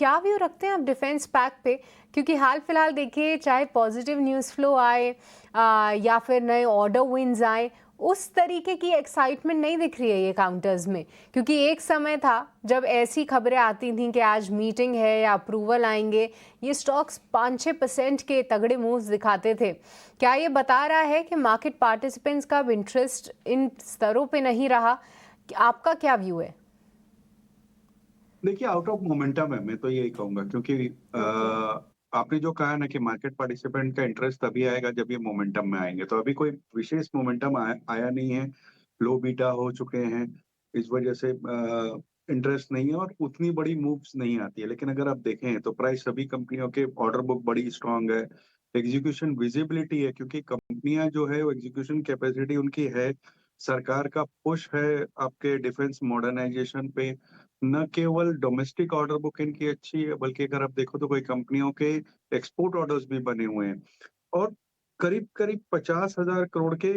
क्या व्यू रखते हैं आप डिफेंस पैक पे? क्योंकि हाल फिलहाल देखिए, चाहे पॉजिटिव न्यूज़ फ्लो आए या फिर नए ऑर्डर विन्स आए, उस तरीके की एक्साइटमेंट नहीं दिख रही है ये काउंटर्स में। क्योंकि एक समय था जब ऐसी खबरें आती थीं कि आज मीटिंग है या अप्रूवल आएंगे, ये स्टॉक्स 5-6% के तगड़े मूव्स दिखाते थे। क्या ये बता रहा है कि मार्केट पार्टिसिपेंट्स का अब इंटरेस्ट इन स्तरों पे नहीं रहा? आपका क्या व्यू है? देखिए, आउट ऑफ मोमेंटम है, मैं तो यही कहूँगा, क्योंकि ओके। आपने जो कहा ना कि मार्केट पार्टिसिपेंट का इंटरेस्ट तभी आएगा जब ये मोमेंटम में आएँगे। तो अभी कोई विशेष मोमेंटम आया आया नहीं है, लो बीटा हो चुके हैं, इस वजह से इंटरेस्ट नहीं है और उतनी बड़ी मूव्स नहीं आती है। लेकिन अगर आप देखें तो प्राइस सभी कंपनियों के ऑर्डर बुक बड़ी स्ट्रॉन्ग है, एग्जीक्यूशन विजिबिलिटी है, क्योंकि कंपनियाँ जो है वो एग्जीक्यूशन कैपेसिटी उनकी है, सरकार का पुश है आपके डिफेंस मॉडर्नाइजेशन पे। न केवल डोमेस्टिक ऑर्डर बुक इनकी अच्छी है, बल्कि अगर आप देखो तो कोई कंपनियों के एक्सपोर्ट ऑर्डर्स भी बने हुए हैं और करीब-करीब 50,000 करोड़ के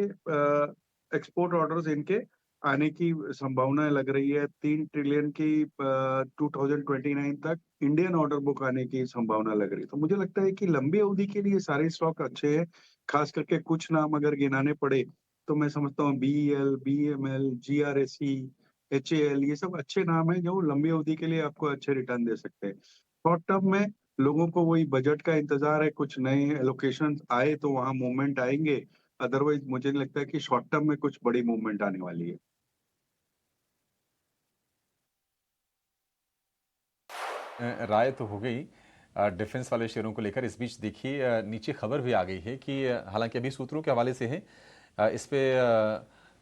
एक्सपोर्ट ऑर्डर्स इनके आने की संभावना लग रही है। 3 ट्रिलियन की 2029 तक इंडियन ऑर्डर बुक आने की संभावना लग रही है। तो मुझे लगता है कि लंबी अवधि के लिए सारे स्टॉक अच्छे हैं, खास करके कुछ नाम अगर गिनाने पड़े, तो मैं समझता हूँ बीईएल, बीईएमएल, जीआरएसई, एचएएल, ये सब अच्छे नाम हैं जो लंबी अवधि के लिए आपको अच्छे रिटर्न दे सकते हैं। शॉर्ट टर्म में लोगों को वही बजट का इंतज़ार है, कुछ नए एलोकेशंस आए तो वहाँ मूवमेंट आएँगे, अदरवाइज़ मुझे नहीं लगता है कि शॉर्ट टर्म में कुछ बड़ी मूवमेंट आने वाली है। राय तो हो गई डिफेंस वाले शेयरों को लेकर। इस बीच देखिए नीचे खबर भी आ गई है कि हालांकि अभी सूत्रों के हवाले से है, इस पे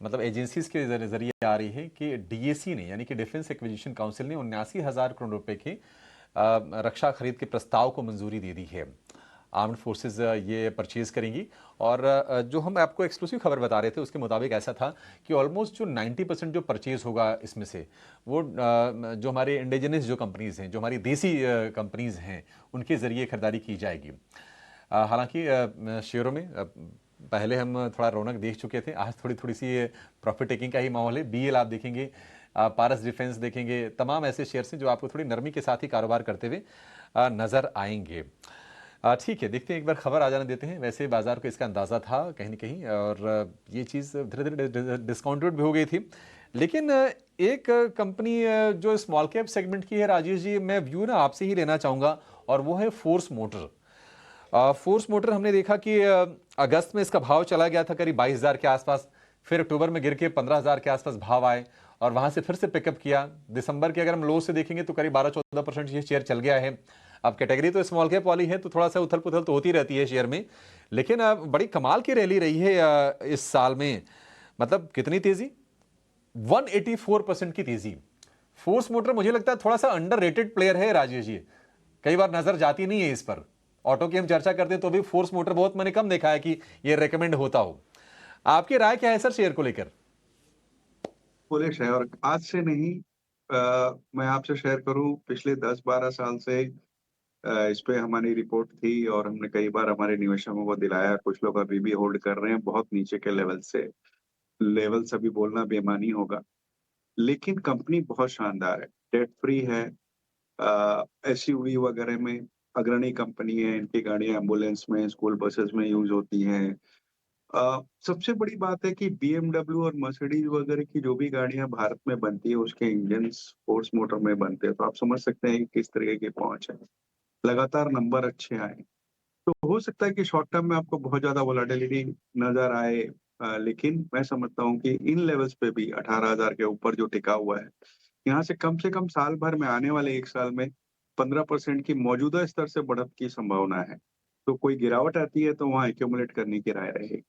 मतलब एजेंसीज के जरिए आ रही है कि डीएसी ने यानी कि डिफेंस एक्विजिशन काउंसिल ने 79,000 करोड़ रुपए के रक्षा खरीद के प्रस्ताव को मंजूरी दे दी है। आर्म्ड फोर्सेस ये परचेज करेंगी और जो हम आपको एक्सक्लूसिव खबर बता रहे थे उसके मुताबिक ऐसा था कि ऑलमोस्ट जो 90% जो परचेज होगा इसमें से वो जो हमारे इंडिजिनस जो कंपनीज हैं, जो हमारी देसी कंपनीज हैं, उनके जरिए खरीदारी की जाएगी। हालांकि शेयरों में पहले हम थोड़ा रौनक देख चुके थे, आज थोड़ी थोड़ी सी प्रॉफिट टेकिंग का ही माहौल है। बीएल आप देखेंगे, पारस डिफेंस देखेंगे, तमाम ऐसे शेयर्स हैं जो आपको थोड़ी नरमी के साथ ही कारोबार करते हुए नजर आएंगे। ठीक है, देखते हैं, एक बार खबर आ जाने देते हैं। वैसे बाजार को इसका अंदाजा था कहीं ना कहीं और ये चीज़ धीरे धीरे डिस्काउंटेड भी हो गई थी। लेकिन एक कंपनी जो स्मॉल कैप सेगमेंट की है राजेश जी, मैं व्यू ना आपसे ही लेना चाहूँगा और वो है फोर्स मोटर। फोर्स मोटर हमने देखा कि अगस्त में इसका भाव चला गया था करीब 22,000 के आसपास, फिर अक्टूबर में गिर के 15,000 के आसपास भाव आए और वहां से फिर से पिकअप किया। दिसंबर के अगर हम लो से देखेंगे तो करीब 12-14% ये शेयर चल गया है। अब कैटेगरी तो स्मॉल कैप वाली है तो थोड़ा सा उथल पुथल तो होती रहती है शेयर में, लेकिन बड़ी कमाल की रैली रही है इस साल में। मतलब कितनी तेजी, 184% की तेजी। फोर्स मोटर मुझे लगता है थोड़ा सा अंडर रेटेड प्लेयर है राजेश जी, कई बार नजर जाती नहीं है इस पर। ऑटो की हम चर्चा करते हैं तो भी फोर्स मोटर बहुत मैंने कम देखा है कि ये रेकमेंड होता हो। आपकी राय क्या है सर शेयर को लेकर? बुलिश है और आज से नहीं, मैं आपसे शेयर करूँ, पिछले 10-12 साल से इस पे हमारी रिपोर्ट थी और हमने कई बार हमारे निवेशकों को दिलाया। कुछ लोग अभी भी होल्ड कर रहे हैं बहुत नीचे के लेवल से। लेवल्स अभी बोलना बेईमानी होगा, लेकिन कंपनी बहुत शानदार है, डेट फ्री है, एसयूवी वगैरह में अग्रणी कंपनी है। इनकी गाड़ियाँ एम्बुलेंस में, स्कूल बसेस में यूज़ होती हैं। सबसे बड़ी बात है कि बीएमडब्ल्यू और मर्सिडीज वगैरह की जो भी गाड़ियां भारत में बनती है उसके इंजन्स फोर्स मोटर में बनते हैं, तो आप समझ सकते हैं कि किस तरीके की पहुंच है। लगातार नंबर अच्छे आए, तो हो सकता है कि शॉर्ट टर्म में आपको बहुत ज्यादा वोलेटिलिटी नजर आए, लेकिन मैं समझता हूँ कि इन लेवल्स पे भी 18,000 के ऊपर जो टिका हुआ है, यहाँ से कम साल भर में, आने वाले एक साल में 15% की मौजूदा स्तर से बढ़त की संभावना है। तो कोई गिरावट आती है तो वहाँ एक्यूमुलेट करने की राय रहेगी।